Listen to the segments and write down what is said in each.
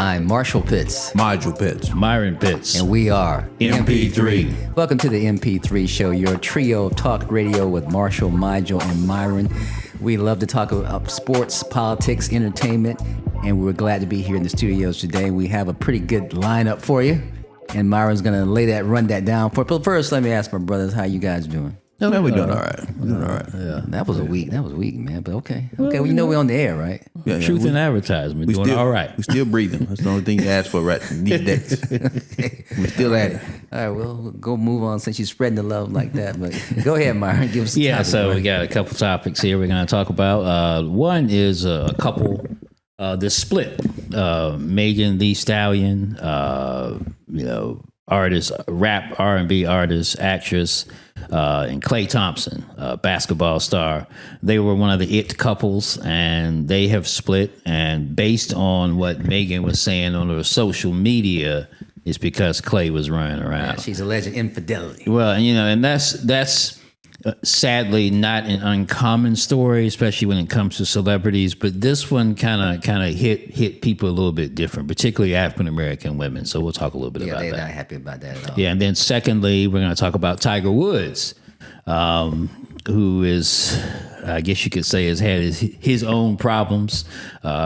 I'm Marshall Pitts. Nigel Pitts. Myron Pitts. And we are MP3. Welcome to the MP3 show, your trio of talk radio with Marshall, Nigel, and Myron. We love to talk about sports, politics, entertainment, and we're glad to be here in the studios today. We have a pretty good lineup for you, and Myron's going to run that down for. But first, let me ask my brothers, how you guys doing? No, we're doing all right. We're doing all right. Yeah, that was weak, man. But okay. Well, you know we're on the air, right? Yeah, Truth in advertisement. Doing still, all right. We're still breathing. That's the only thing you ask for right these days. We're still at it. All right, well, we'll go move on since you're spreading the love like that. But go ahead, Myron. Give us a topic, so right? we got a couple topics here we're going to talk about. One is a couple, the split. Megan Thee Stallion, artist, rap, R&B artist, actress, and Klay Thompson, basketball star. They were one of the it couples, and they have split. And based on what Megan was saying on her social media, it's because Klay was running around. Yeah, she's alleged infidelity. Well, and that's sadly not an uncommon story, especially when it comes to celebrities. But this one kind of hit people a little bit different, particularly African American women. So we'll talk a little bit about that. Yeah, they're not happy about that at all. Yeah, and then secondly, we're going to talk about Tiger Woods, who is, I guess you could say, has had his own problems.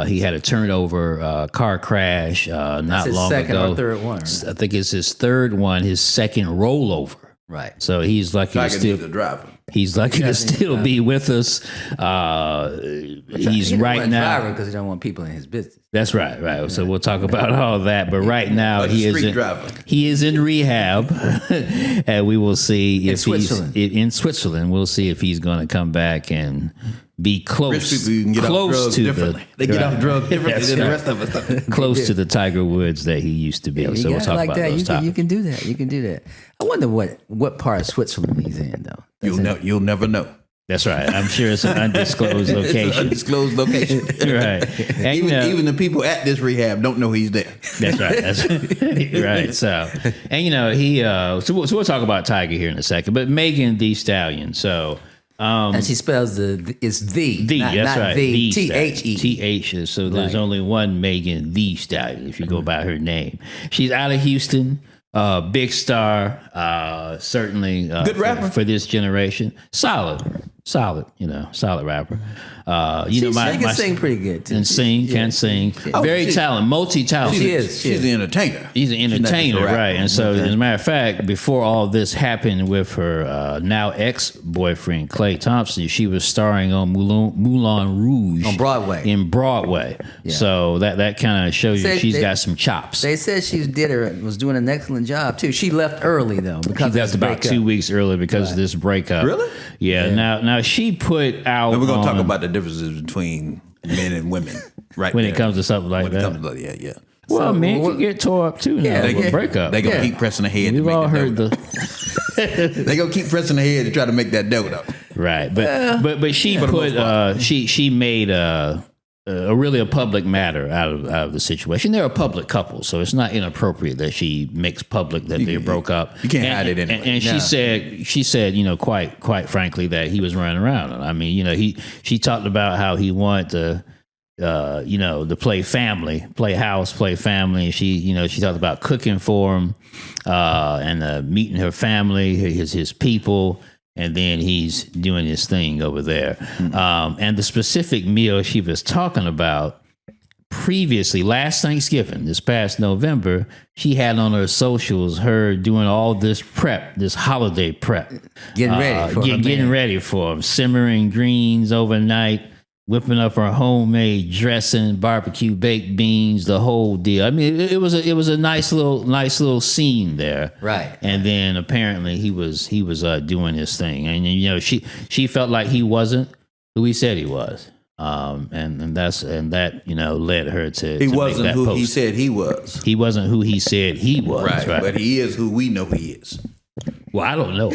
He had a turnover car crash not long ago. His second or third one. Right? I think it's his third one, his second rollover. Right. So he's lucky to still the driver. He's lucky to still be with us. He's right now because he don't want people in his business. That's right. Yeah. So we'll talk about all that. But right now he is in rehab, and we will see if he's in Switzerland. We'll see if he's going to come back and be close to the. They get off drugs differently than the rest of us. Close to the Tiger Woods that he used to be. So we'll talk about those topics. You can do that. You can do that. I wonder what part of Switzerland he's in, though. You'll never know. That's right. I'm sure it's an undisclosed location. It's an undisclosed location. Right. And, even the people at this rehab don't know he's there. That's right. That's right. So, and he. So we'll talk about Tiger here in a second. But Megan Thee Stallion. So. And she spells it's the. That's right. The THE. TH. So there's only one Megan Thee Stallion if you go by her name. She's out of Houston. Big star, certainly good rapper for this generation. Solid, solid rapper. She can sing pretty good too. And can sing. Very talented, multi-talented. She's an entertainer. He's an entertainer, right? And so, as a matter of fact, before all this happened with her now ex-boyfriend Klay Thompson, she was starring on Moulin Rouge on Broadway. In Broadway, yeah. So that kind of shows you she's got some chops. They said she was doing an excellent job too. She left early though because she left about 2 weeks early because of this breakup. Really? Yeah. Now she put out. And we're gonna talk about the differences between men and women, right? When it comes to something like that. Yeah. Well, men can get tore up too now with a breakup. They gonna keep pressing ahead. We've all heard they gonna keep pressing ahead to try to make that dough though. Right, but she put she made a public matter out of the situation. They're a public couple, so it's not inappropriate that she makes public that they broke up. You can't hide it anyway. And she said, quite frankly, that he was running around. I mean, she talked about how he wanted to play house, play family. She talked about cooking for him, and meeting her family, his people. And then he's doing his thing over there. Mm-hmm. And the specific meal she was talking about previously, last Thanksgiving, this past November, she had on her socials her doing all this prep, this holiday prep. Getting ready for him. Simmering greens overnight, whipping up her homemade dressing, barbecue baked beans, the whole deal. I mean, it was a nice little scene there, right? And then apparently he was doing his thing, and she felt like he wasn't who he said he was, and that led her to he wasn't make that who post. He said he was. He wasn't who he said he was, right? But he is who we know he is. Well, I don't know.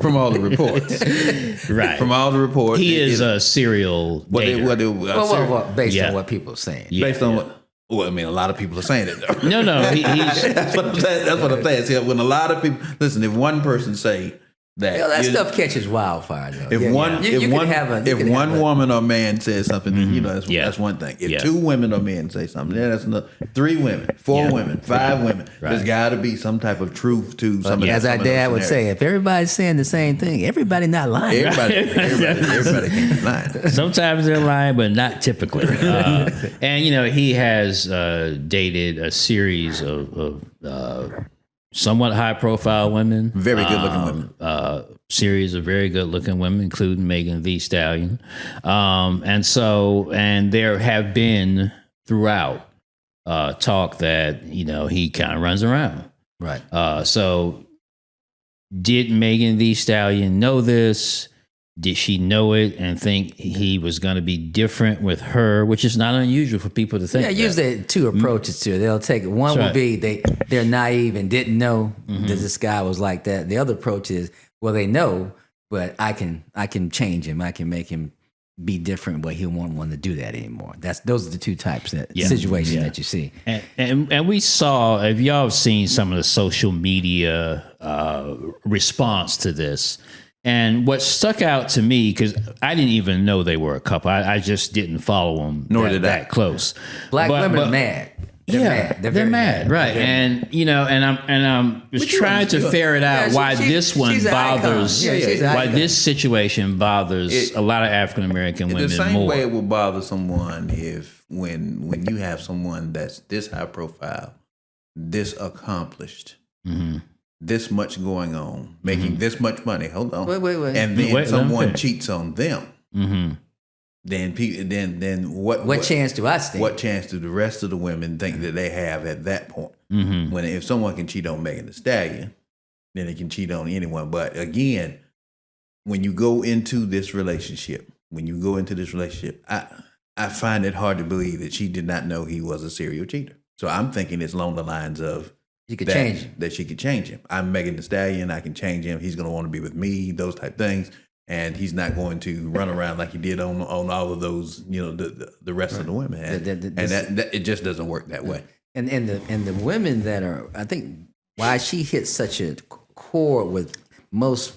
From all the reports. Right. From all the reports. He is a serial dater. Well, based Yeah. on what people are saying. Yeah. Based on what? Well, I mean, a lot of people are saying it, though. No, he's That's what I'm saying. That's what I'm saying. See, when a lot of people listen, if one person say that, That stuff catches wildfire, though. if one woman or man says something, then, that's one thing. If two women or men say something, then that's another. 3 women, 4 women, 5 women. Right. There's got to be some type of truth to some of As our some of dad those would say, if everybody's saying the same thing, everybody not lying. everybody can't be lying. sometimes they're lying, but not typically. And he has dated a series of somewhat high-profile women, Very good-looking women. Series of very good-looking women, including Megan Thee Stallion, and there have been throughout talk that he kind of runs around. Right. So, did Megan Thee Stallion know this? Did she know it and think he was going to be different with her, which is not unusual for people to think. Yeah, usually 2 approaches to it. They'll take it. One That's will right. be they're naive and didn't know that this guy was like that. The other approach is, well, they know, but I can change him. I can make him be different, but he won't want to do that anymore. Those are the 2 types of situations that you see. And we saw, if y'all have seen some of the social media response to this, and what stuck out to me, because I didn't even know they were a couple. I just didn't follow them that close. Black women are mad. They're mad, right? Mad. And I'm just trying to ferret out why this one bothers, why this situation bothers a lot of African American women more. The same way it would bother someone if when you have someone that's this high profile, this accomplished, this much going on, making this much money. Hold on, wait, and then someone cheats on them. Then what chance do I stand? What chance do the rest of the women think that they have at that point? When if someone can cheat on Megan Thee Stallion, then they can cheat on anyone. But again, when you go into this relationship, I find it hard to believe that she did not know he was a serial cheater. So I'm thinking it's along the lines of change him. That she could change him. I'm Megan Thee Stallion. I can change him. He's going to want to be with me. Those type things. And he's not going to run around like he did on all of those, the rest of the women. And that it just doesn't work that way. And the women that are, I think, why she hit such a chord with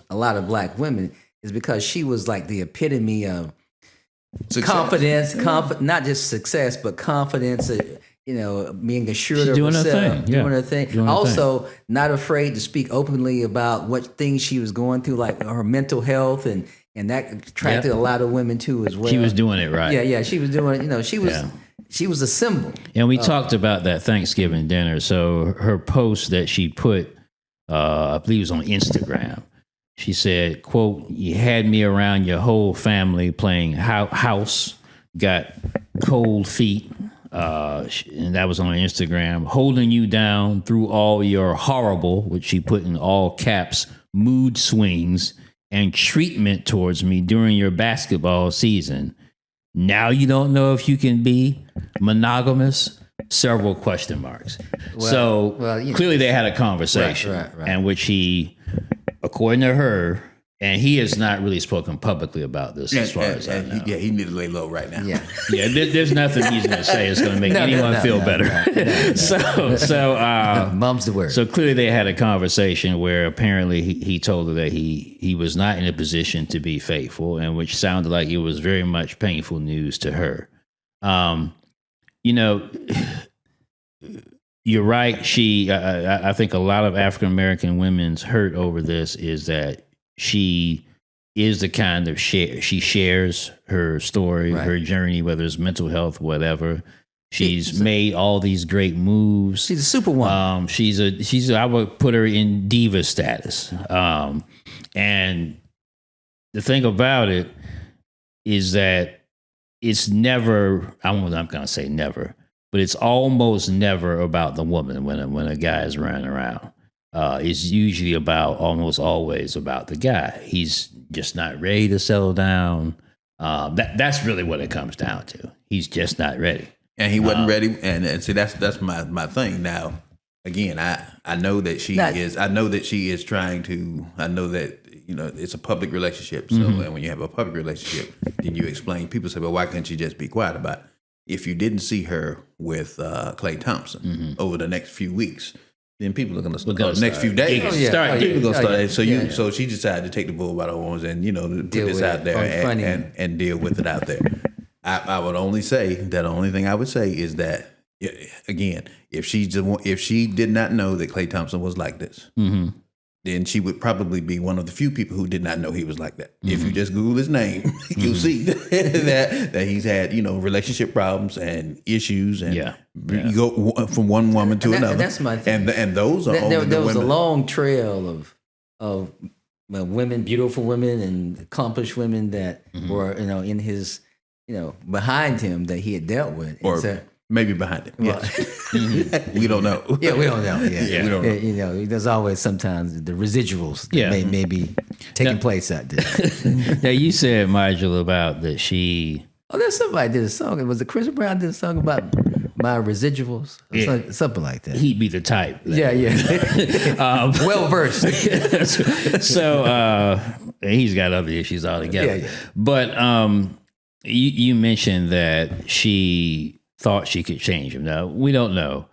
a lot of black women is because she was like the epitome of confidence, not just success, but confidence. Being assured of herself, doing her thing. Also, not afraid to speak openly about what things she was going through, like her mental health, and that attracted a lot of women too as well. She was doing it right. Yeah, she was doing. She was a symbol. And we talked about that Thanksgiving dinner. So her post that she put, I believe it was on Instagram. She said, "Quote: You had me around your whole family playing house, got cold feet." And that was on Instagram, holding you down through all your horrible, which she put in all caps, mood swings and treatment towards me during your basketball season. Now you don't know if you can be monogamous? Several question marks. Clearly they had a conversation in which he, according to her, and he has not really spoken publicly about this as far as I know. He need to lay low right now. Yeah. There's nothing he's going to say that's going to make anyone feel better. Mum's the word. So clearly they had a conversation where apparently he told her that he was not in a position to be faithful, and which sounded like it was very much painful news to her. You're right. I think a lot of African American women's hurt over this is that she is the kind of she shares her story, her journey, whether it's mental health, whatever. She's made all these great moves. She's a superwoman. I would put her in diva status. And the thing about it is that it's never, I'm going to say never, but it's almost never about the woman when a guy is running around. It's usually almost always about the guy. He's just not ready to settle down. That's really what it comes down to. He's just not ready. And he wasn't ready. And see, that's my thing. Now, again, I know that she is. I know that she is trying to. I know that it's a public relationship. So, and when you have a public relationship, then you explain. People say, "Well, why couldn't you just be quiet about it?" If you didn't see her with Klay Thompson over the next few weeks, then people are going to start. The next few days, people are going to start. So she decided to take the bull by the horns and put this out there and deal with it out there. I would only say that the only thing I would say is that, again, if she did not know that Klay Thompson was like this, then she would probably be one of the few people who did not know he was like that. If you just Google his name, you'll see that he's had relationship problems and issues, and you go from one woman to another. That's my thing. And those are there was a long trail of women, beautiful women, and accomplished women that were in his behind him that he had dealt with. Or maybe behind it. We don't know. Yeah, we don't know. Yeah. We don't know. There's always sometimes the residuals that may be taking place out there. Now, you said, Marjorie, about that she... Oh, there's somebody did a song. Was it Chris Brown did a song about my residuals? Something like that. He'd be the type. Yeah. Well versed. So he's got other issues altogether. Yeah. But you mentioned that she thought she could change him. Now, we don't know.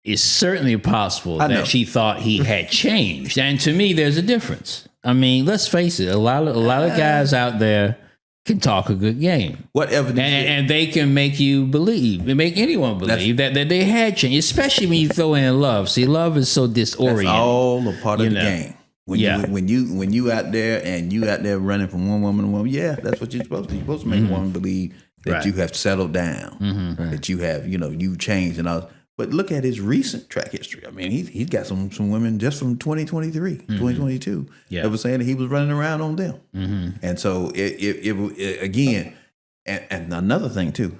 It's certainly possible that she thought he had changed. And to me, there's a difference. I mean, let's face it. A lot of guys out there can talk a good game. What evidence? And they can make you believe, make anyone believe that they had changed, especially when you throw in love. See, love is so disorienting. That's all a part of the game. When you out there and you out there running from one woman to one, that's what you're supposed to do. You're supposed to make a woman believe that you have settled down, that you have, you've changed and all. But look at his recent track history. I mean, he's got some women just from 2023, 2022 that was saying that he was running around on them. And so it again, and another thing too,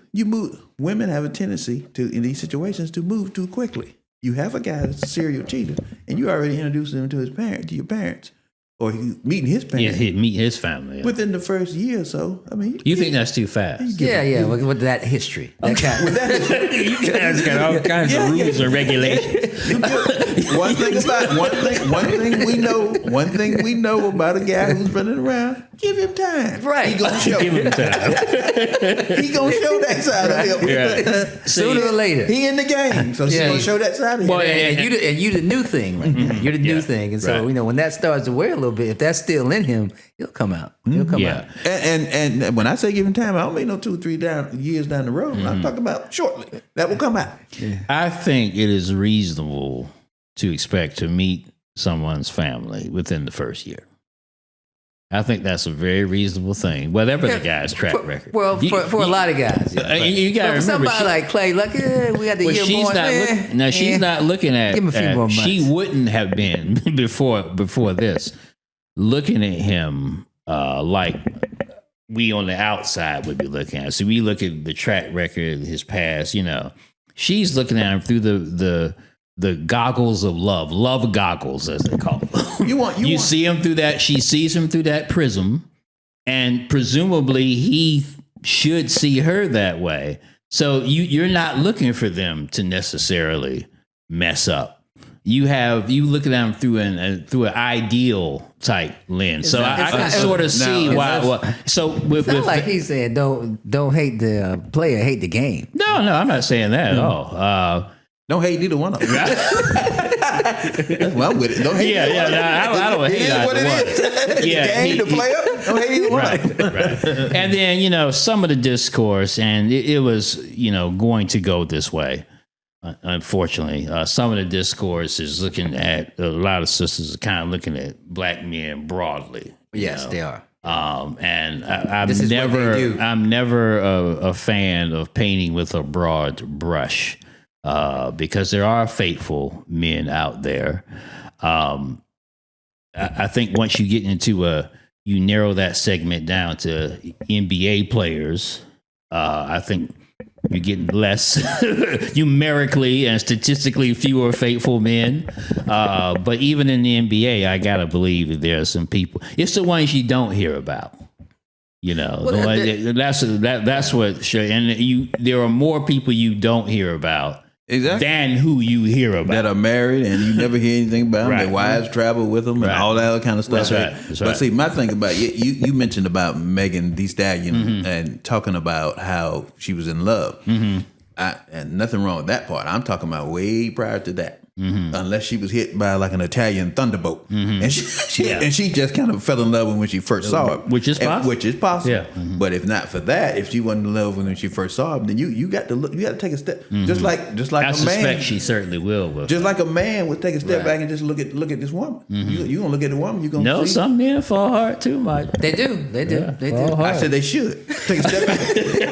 women have a tendency to, in these situations, to move too quickly. You have a guy that's a serial cheater, and you already introduced him to your parents. Or meeting his parents. Yeah, he'd meet his family. Yeah. Within the first year or so. I mean, you think that's too fast? With that history. You guys got all kinds of rules and regulations. One thing we know about a guy who's running around, give him time. Right. He gonna show. Give him time. He gonna show that side of him. Yeah. Sooner or later. He in the game, so she's gonna show that side of him. Well, and you the new thing right now. You're the new thing. And so, when that starts to wear a little bit, if that's still in him, he'll come out. He'll come out. And when I say give him time, I don't mean no 2 or 3 years down the road. I'm talking about shortly. That will come out. Yeah. I think it is reasonable to expect to meet someone's family within the first year. I think that's a very reasonable thing, whatever the guy's track record. Well, for a lot of guys. You got to remember. Somebody like Klay, we had to hear more. She's not looking at. Give him a few more months. She wouldn't have been before this, looking at him like we on the outside would be looking at. So we look at the track record, his past. She's looking at him through the goggles of love goggles, as they call them. You see him through that. She sees him through that prism, and presumably he should see her that way. So you're not looking for them to necessarily mess up. You look at them through an ideal type lens. So I can sort of see why. So it's like he's saying, don't hate the player, hate the game. No, I'm not saying that at all. Don't hate either one of them. Well, I'm with it. Don't hate either one. I don't hate either one. The game, the player, don't hate either one. Right. And then, some of the discourse, and it was, going to go this way. Unfortunately, some of the discourse is looking at, a lot of sisters are kind of looking at black men broadly. Yes, they are. And I'm never a fan of painting with a broad brush. Because there are faithful men out there. I think once you get into you narrow that segment down to NBA players, I think you're getting less numerically and statistically fewer faithful men. But even in the NBA, I gotta believe that there are some people. It's the ones you don't hear about. That's what. And there are more people you don't hear about Exactly. than who you hear about. That are married and you never hear anything about them. Right. Their wives travel with them and all that other kind of stuff. That's right. But see, my thing about you mentioned about Megan Thee Stallion and talking about how she was in love. And nothing wrong with that part. I'm talking about way prior to that. Unless she was hit by like an Italian thunderbolt, and she just kind of fell in love when she first saw it, which is possible. Yeah. But if not for that, if she wasn't in love when she first saw it, then you got to look. You got to take a step, just like I a man. suspect she certainly will. Just like a man would take a step back and just look at this woman. You gonna look at the woman. You gonna see. Some men fall hard too, Mike. They do. They do. I said they should take a step back.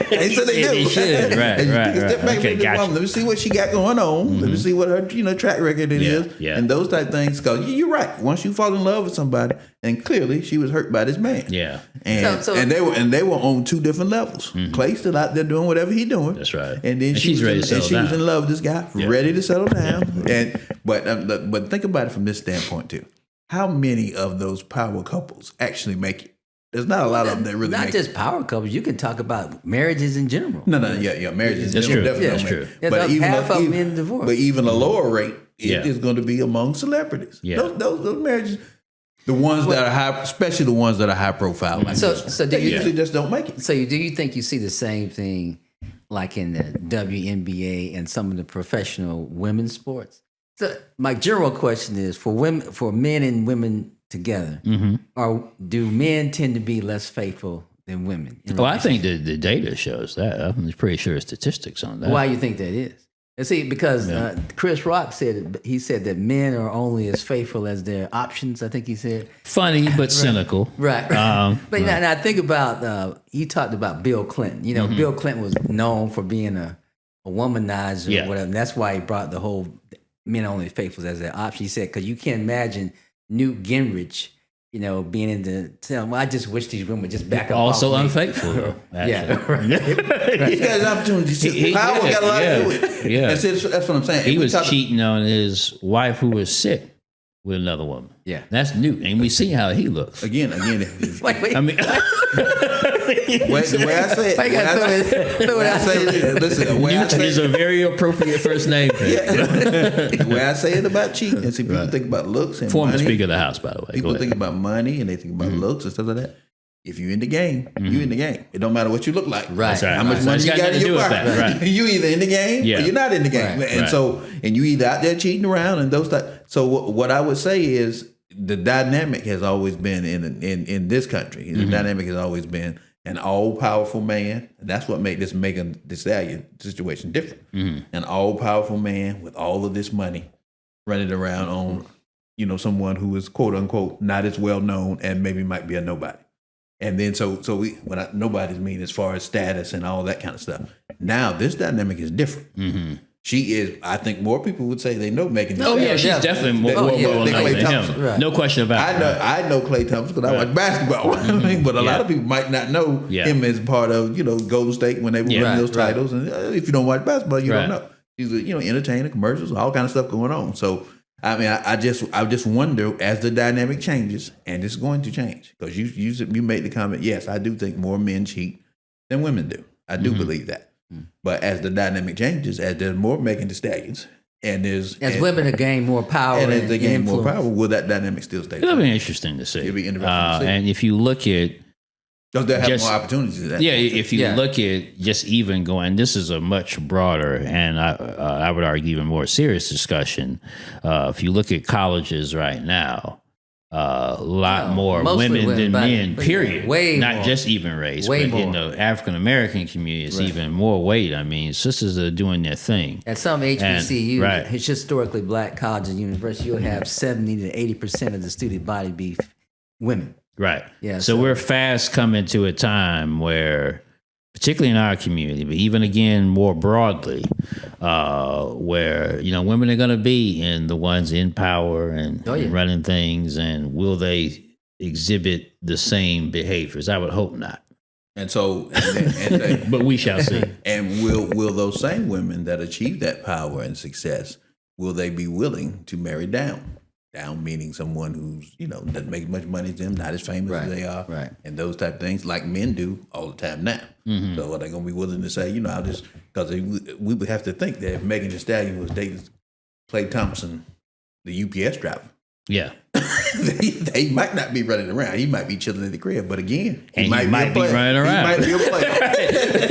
They said they do. They should. Right. Take a step back. Okay, gotcha. Let me see what she got going on. Let me see what her track record is, and those type of things. Because you're right. Once you fall in love with somebody, and clearly she was hurt by this man. Yeah. And they were on two different levels. Clay's still out there doing whatever he's doing. That's right. And then she's ready to settle down. She was in love with this guy, ready to settle down. But think about it from this standpoint too. How many of those power couples actually make it? There's not a lot of them that really not make just power couples. You can talk about marriages in general. No, marriages. That's true. Definitely That's true. But even half of them in divorce. But even a lower rate is going to be among celebrities. Yeah. Those marriages, the ones that are high, especially the ones that are high profile. Like So they usually just don't make it. So do you think you see the same thing like in the WNBA and some of the professional women's sports? So my general question is for men and women together, do men tend to be less faithful than women? Well, I think the data shows that. I'm pretty sure there's statistics on that. Why do you think that is? And see, because Chris Rock said that men are only as faithful as their options. I think he said. Funny but cynical, right? But now think about he talked about Bill Clinton. You know, Bill Clinton was known for being a womanizer or whatever. And that's why he brought the whole men only faithful as their option. He said because you can't imagine Newt Gingrich, being into telling. Well, I just wish these women would just back up. Also unfaithful, though. Yeah, right. He's got his opportunity. Power got a lot to do with it. Yeah, that's what I'm saying. He was cheating on his wife who was sick with another woman. Yeah, that's Newt, and we see how he looks. Again. Wait. I mean, the way I say it, listen. Newt is a very appropriate first name. The way I say it about cheating, and see, people think about looks and former money. Speaker of the House, by the way. People think about money and they think about looks and stuff like that. If you're in the game, you in the game. It don't matter what you look like. Right. How much money you got in your pocket. Right. You either in the game or you're not in the game. Right. And you either out there cheating around and those type. So what I would say is the dynamic has always been in this country. The dynamic has always been an all-powerful man. And that's what made this Megan Thee Stallion situation different. An all-powerful man with all of this money running around on, someone who is quote unquote not as well known and maybe might be a nobody. And then nobody's mean as far as status and all that kind of stuff. Now this dynamic is different. She is. I think more people would say they know Megan. Oh yeah, she's definitely more well known than him. Right. No question about it. I know Klay Thompson because I watch basketball. But a lot of people might not know him as part of Golden State when they were winning those titles. And if you don't watch basketball, you don't know. He's a entertainer, commercials, all kind of stuff going on. So I mean, I just wonder as the dynamic changes, and it's going to change because you made the comment. Yes, I do think more men cheat than women do. I do believe that. But as the dynamic changes, as there's more Megan Thee Stallions, and women gain more power, and as they gain more power, will that dynamic still stay? It'll be interesting to see. It'll be interesting to see. And if you look at because they have more opportunities to that. Yeah, if you look at just even going, this is a much broader and I would argue even more serious discussion. If you look at colleges right now, a lot more women than men, period. Way Not more. just even race, way but more. in the African American community, it's even more weight. I mean, sisters are doing their thing. At some HBCU, right. historically black colleges and universities, you'll have 70 to 80% of the student body be women. Right. Yeah. So we're fast coming to a time where, particularly in our community, but even again more broadly, where women are going to be the ones in power and running things, and will they exhibit the same behaviors? I would hope not. And so, but we shall see. And will those same women that achieve that power and success, will they be willing to marry down? down, meaning someone who's, doesn't make as much money as them, not as famous as they are, and those type of things, like men do all the time now. So are they going to be willing to say, I'll just, because we would have to think that if Megan Thee Stallion was dating Clay Thompson, the UPS driver, he might not be running around. He might be chilling in the crib. But again, he might be running around. He might be a player.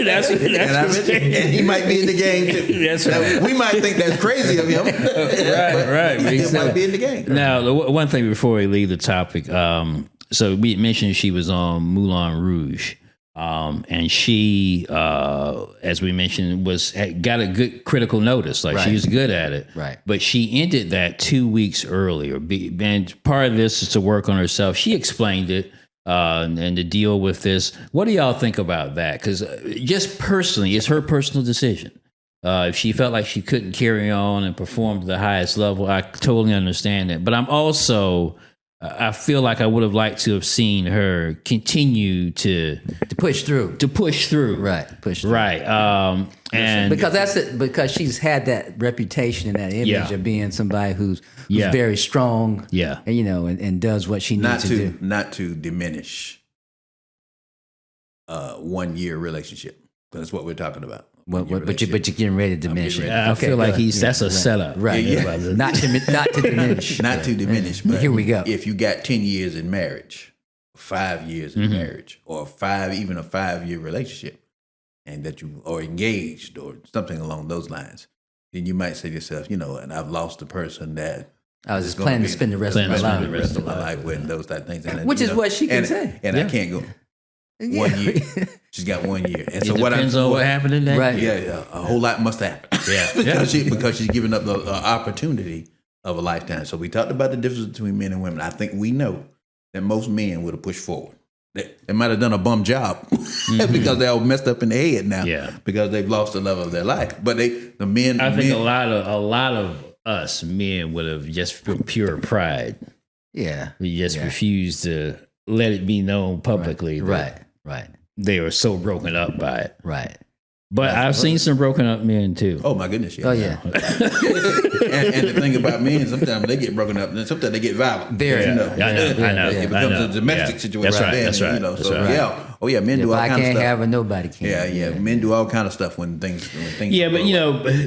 that's and he might be in the game too. That's right. We might think that's crazy of him. right. He still might be in the game. Now, the one thing before we leave the topic, so we mentioned she was on Moulin Rouge. And she, as we mentioned, got a good critical notice. Like she was good at it. Right. But she ended that 2 weeks earlier. And part of this is to work on herself. She explained it and to deal with this. What do y'all think about that? Because just personally, it's her personal decision. If she felt like she couldn't carry on and perform to the highest level, I totally understand that. But I feel like I would have liked to have seen her continue to push through. Right. Push through. Right. And because that's it, because she's had that reputation and that image of being somebody who's very strong. Yeah. And, and does what she needs to do. Not to diminish 1 year relationship. That's what we're talking about. But you're getting ready to diminish it. I feel like that's a setup. Right. Not to diminish. Not to diminish. But here we go. If you got 10 years in marriage, 5 years in marriage, or even a 5-year relationship, and that you are engaged or something along those lines, then you might say to yourself, and I've lost the person that I was just planning to spend the rest of my life with, and those type of things. And which is what she can say. And I can't go. 1 year. She's got 1 year. And so depends on what happened in that. Right. Yeah. A whole lot must happen. because she's giving up the opportunity of a lifetime. So we talked about the difference between men and women. I think we know that most men would have pushed forward. They might have done a bum job because they're all messed up in the head now. Because they've lost the love of their life. But I think a lot of us men would have just from pure pride. Yeah. We just refused to let it be known publicly. Right. They were so broken up by it. Right. But I've seen some broken up men too. Oh my goodness! Yeah. Oh yeah. and the thing about men, sometimes they get broken up, and sometimes they get violent. Very. I know. It becomes a domestic situation. That's right. Oh yeah. Men do all kind of stuff. If I can't have it, nobody can. Yeah. Men do all kind of stuff when things. Yeah, but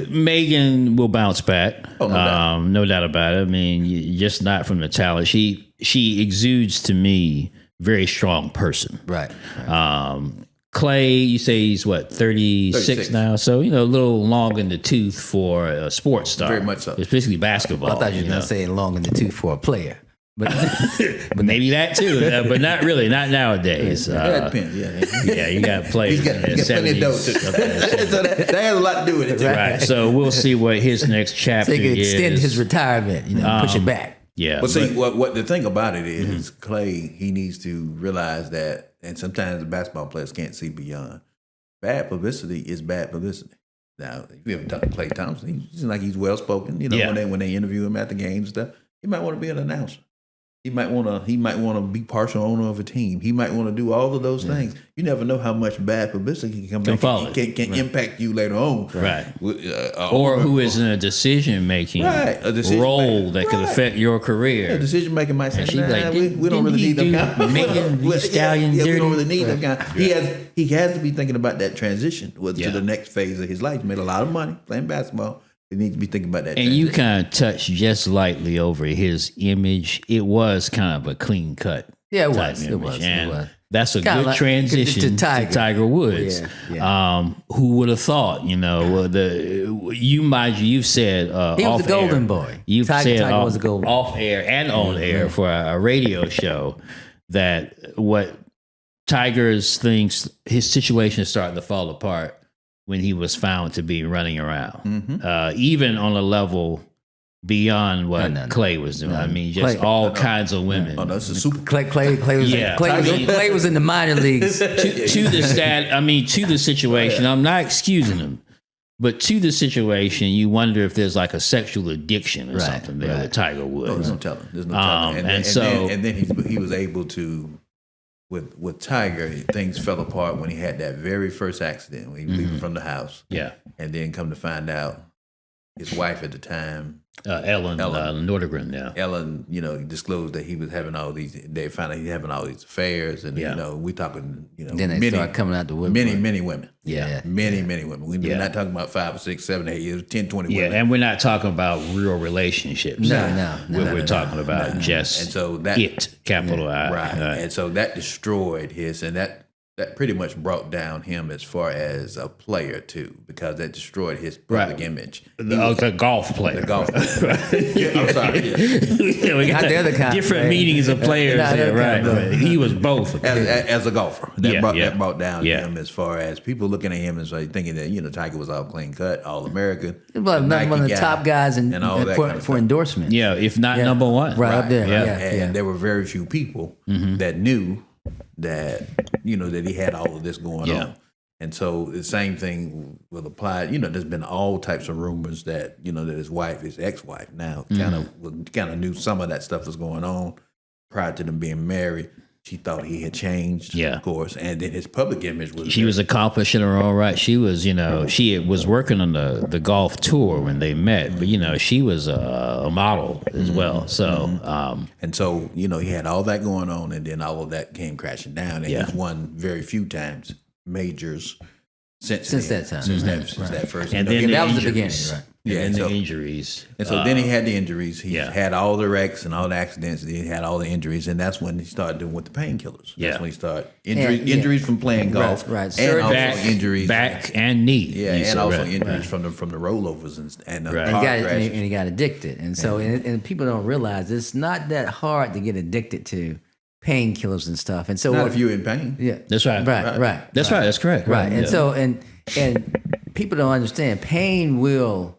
Megan will bounce back. Oh, no doubt. No doubt about it. I mean, just not from the talent. She exudes to me very strong person. Right. Clay, you say he's 36 now, so a little long in the tooth for a sports star. Very much so, especially basketball. I thought you were going to say long in the tooth for a player, but maybe that too. But not really, not nowadays. That depends. Yeah, you got players. He's got plenty of dough too. So that has a lot to do with it. Too. Right. So we'll see what his next chapter is. So he can extend is. His retirement. Push it back. Yeah. But see, what the thing about it is, Clay, he needs to realize that. And sometimes the basketball players can't see beyond. Bad publicity is bad publicity. Now, if you ever talk to Clay Thompson, he seems like he's well spoken. When they interview him at the games and stuff, he might want to be an announcer. He might want to be partial owner of a team. He might want to do all of those things. You never know how much bad publicity can can impact you later on. Right. Or who is in a decision-making role that could affect your career. Yeah, decision-making might say, we don't really need them kind. Megan Thee Stallion we don't really need them kind. He has to be thinking about that transition to the next phase of his life. He made a lot of money playing basketball. He needs to be thinking about that. And you kind of touched just lightly over his image. It was kind of a clean cut. Yeah, it was. That's a good transition to Tiger Woods. Who would have thought? You've said he was a golden boy. You've Tiger said was a golden off air and on air for a radio show that what Tiger's thinks his situation is starting to fall apart when he was found to be running around, even on a level beyond what Clay was doing. I mean, just all kinds of women. Oh, no, this is super. Clay was in the minor leagues. to the situation. I'm not excusing him, but to the situation, you wonder if there's like a sexual addiction or something there with Tiger Woods. No, there's no telling. There's no telling. And then he was able to. With Tiger, things fell apart when he had that very first accident when he was leaving from the house. Yeah. And then come to find out his wife at the time, Ellen Nordegren now. Ellen, disclosed that he was having all these. They found out he was having all these affairs, and we talking, then they start coming out the woodwork. Many women, many women. We're not talking about 5 or 6, 7, 8 years, 10, 20 women. And we're not talking about real relationships. No. We're talking about just and so that capital I. Right. And so that destroyed his, and that pretty much brought down him as far as a player too, because that destroyed his public image. The golf player. The golf player. I'm sorry. We got the other kind, different meanings of players there, right? He was both. As a golfer. That brought down him as far as people looking at him and thinking that, Tiger was all clean cut, all American. Well, one of the top guys and all that for endorsement. Yeah, if not number one. Right up there. And there were very few people that knew that that he had all of this going on, and so the same thing will apply. There's been all types of rumors that that his ex-wife now kind of knew some of that stuff was going on prior to them being married. She thought he had changed, of course, and then his public image was. She was accomplished in her own right. She was, she was working on the golf tour when they met, but she was a model as well. So, and so he had all that going on, and then all of that came crashing down, and he's won very few times majors since that time, since that first, and then that was the beginning, right? And the injuries. And so then he had the injuries. He had all the wrecks and all the accidents. He had all the injuries. And that's when he started doing with the painkillers. That's when he started. Injuries from playing golf. Right. And also injuries. Back and knee. Yeah, and also injuries from the rollovers and the car crashes. And he got addicted. And so, and people don't realize it's not that hard to get addicted to painkillers and stuff. And so, not if you're in pain. Yeah. That's right. Right. That's right. That's correct. Right. And so, and people don't understand pain will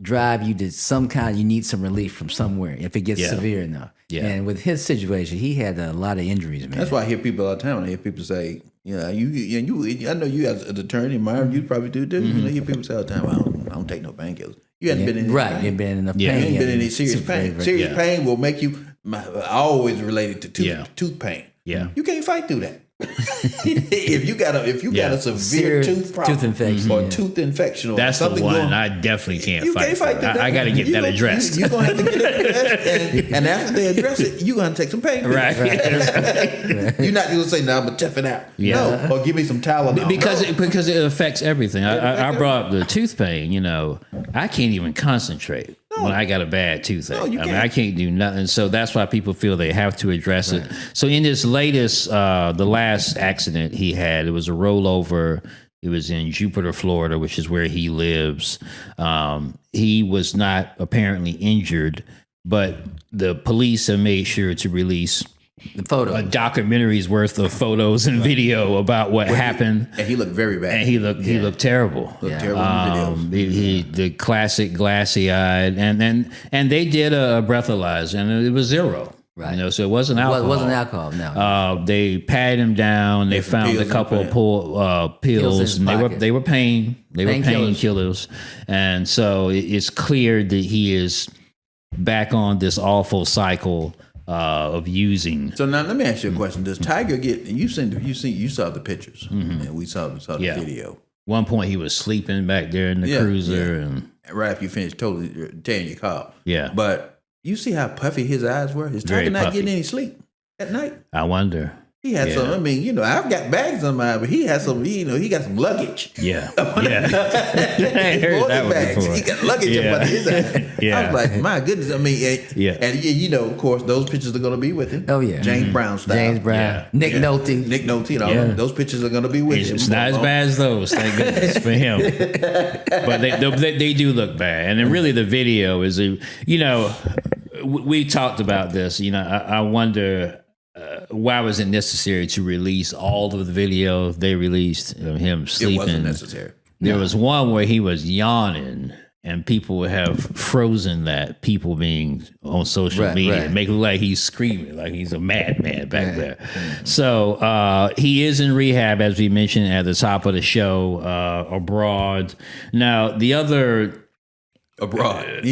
drive you to some kind. You need some relief from somewhere if it gets severe enough. Yeah. And with his situation, he had a lot of injuries, man. That's why I hear people all the time. I hear people say, you. I know you as an attorney, Myron, you probably do too. You hear people say all the time, I don't take no painkillers. You haven't been in any pain. You haven't been in enough pain. You haven't been in any serious pain. Serious pain will make you. Always related to tooth pain. Yeah, you can't fight through that. if you got a severe tooth problem, tooth infection, or tooth infection, or that's something the one going, I definitely can't you fight. Can't fight through that. I got to get that addressed. You're gonna have to get it addressed, and after they address it, you're gonna take some pain. Right. You're not gonna say, "No, I'm gonna tough it out." No, or give me some Tylenol. Because it affects everything. I brought up the tooth pain. I can't even concentrate. When I got a bad toothache. I can't do nothing. So that's why people feel they have to address it. So in this latest, the last accident he had, it was a rollover. It was in Jupiter, Florida, which is where he lives. He was not apparently injured, but the police have made sure to release the photo, a documentary's worth of photos and video about what happened. And he looked very bad. And he looked terrible. The classic glassy eyed, and they did a breathalyzer, and it was zero. Right. So it wasn't alcohol. It wasn't alcohol. No. They patted him down. They found a couple of pills, and they were painkillers, and so it's clear that he is back on this awful cycle of using. So now let me ask you a question: does Tiger get? You saw the pictures, and we saw the video. One point he was sleeping back there in the cruiser, and right after you finished totally tearing your car. Yeah, but you see how puffy his eyes were. Is Tiger not getting any sleep at night? I wonder. He had some. I mean, I've got bags on mine, but he has some. He got some luggage. Yeah, I heard that bags. Before. He got luggage up under his eyes. I was like, my goodness. I mean, and of course, those pictures are going to be with him. Oh yeah, James Brown style. James Brown, Nick Nolte, those pictures are going to be with him. It's not as bad as those, thank goodness for him. But they do look bad, and then really the video is, we talked about this. I wonder. Why was it necessary to release all of the video they released of him sleeping? It wasn't necessary. There was one where he was yawning, and people would have frozen that. People being on social media, make it look like he's screaming, like he's a madman back there. So he is in rehab, as we mentioned at the top of the show, abroad. Now the other abroad.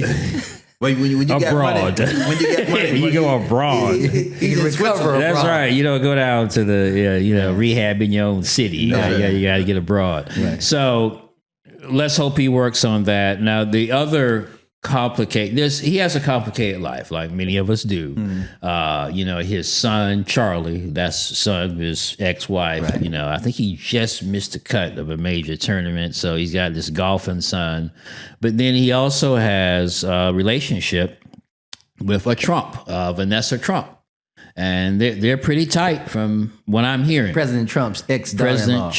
When you get money, you go abroad. You recover abroad. That's right. You don't go down to the rehab in your own city. You got to get abroad. Right. So let's hope he works on that. Now, the other he has a complicated life, like many of us do. His son, Charlie, that's his ex-wife, Right. I think he just missed the cut of a major tournament. So he's got this golfing son. But then he also has a relationship with Vanessa Trump. And they're pretty tight from what I'm hearing. President Trump's ex-daughter-in-law.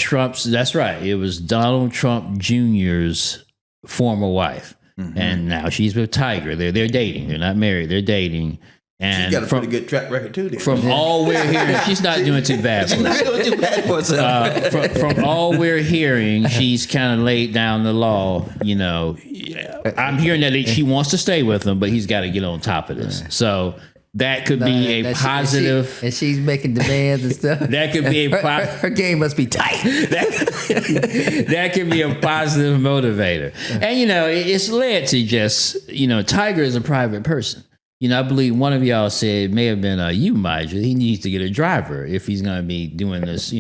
That's right. It was Donald Trump Jr.'s former wife. And now she's with Tiger. They're dating. They're not married. They're dating. And She's got a pretty good track record too. From all we're hearing, she's not doing too bad. She's not doing too bad for herself. From all we're hearing, she's kind of laid down the law. I'm hearing that she wants to stay with him, but he's got to get on top of this. So that could be a positive. And she's making demands and stuff. That could be her game must be tight. That could be a positive motivator. And, it's led to just, Tiger is a private person. I believe one of y'all said, it may have been you, Major, he needs to get a driver if he's going to be doing this,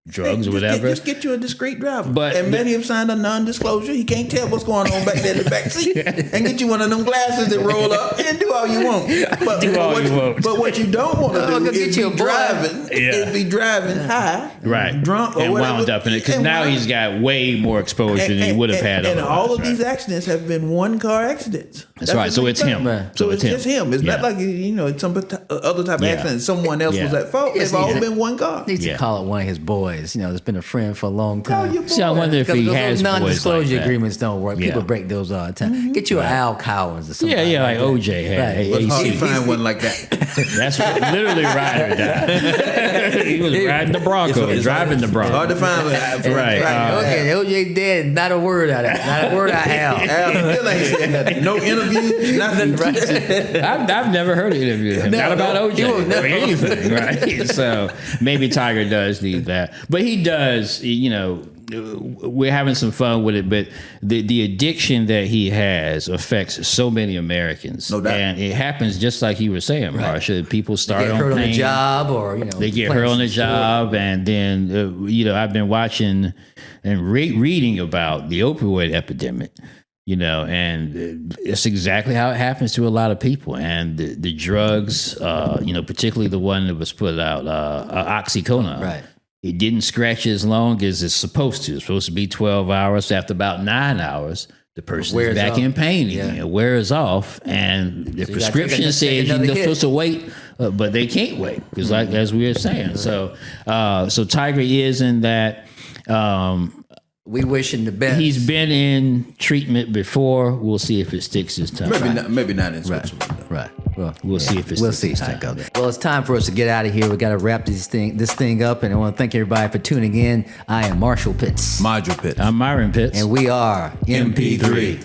drugs or whatever. Just get you a discreet driver. But and many have signed a non-disclosure. He can't tell what's going on back there in the back seat. And get you one of them glasses that roll up and do all you want. But what you don't want to do is be driving high, right, drunk, or and whatever. Wound up in it. Because now he's got way more exposure than he would have had. And all of these accidents have been one-car accidents. That's right. So it's him. So it's just him. It's not like it's some other type of accident. Someone else was at fault. They've all been one car. Needs to call it one of his boys. That's been a friend for a long time. See, I wonder if he has non-disclosure like agreements don't work. People break those all the time. Get you an Al Cowens or something. Yeah, like OJ had. It's hard to find one like that. That's literally ride or die. He was riding the Bronco, driving the Bronco. Hard to find. Right. OJ dead. Not a word out of it. Not a word out of Al. Still ain't said no interview, nothing. I've never heard an interview with him. Not about OJ or anything, right? So maybe Tiger does need that. But he does, we're having some fun with it, but the addiction that he has affects so many Americans. No doubt. And it happens just like you were saying, Marsha. People start get on hurt pain. on the job or, they get hurt on the job. And then, I've been watching and reading about the opioid epidemic. And it's exactly how it happens to a lot of people. And the drugs, particularly the one that was put out, oxycodone. Right. It didn't scratch as long as it's supposed to. It's supposed to be 12 hours. After about 9 hours, the person is back in pain again. It wears off. And the prescription says you're supposed to wait, but they can't wait. Because as we were saying. So Tiger is in that... we wish him the best. He's been in treatment before. We'll see if it sticks this time. Maybe not in Switzerland. Right. Well, we'll see if it sticks this time. Well, it's time for us to get out of here. We got to wrap this thing up, and I want to thank everybody for tuning in. I am Marshall Pitts. Major Pitts. I'm Myron Pitts. And we are MP3.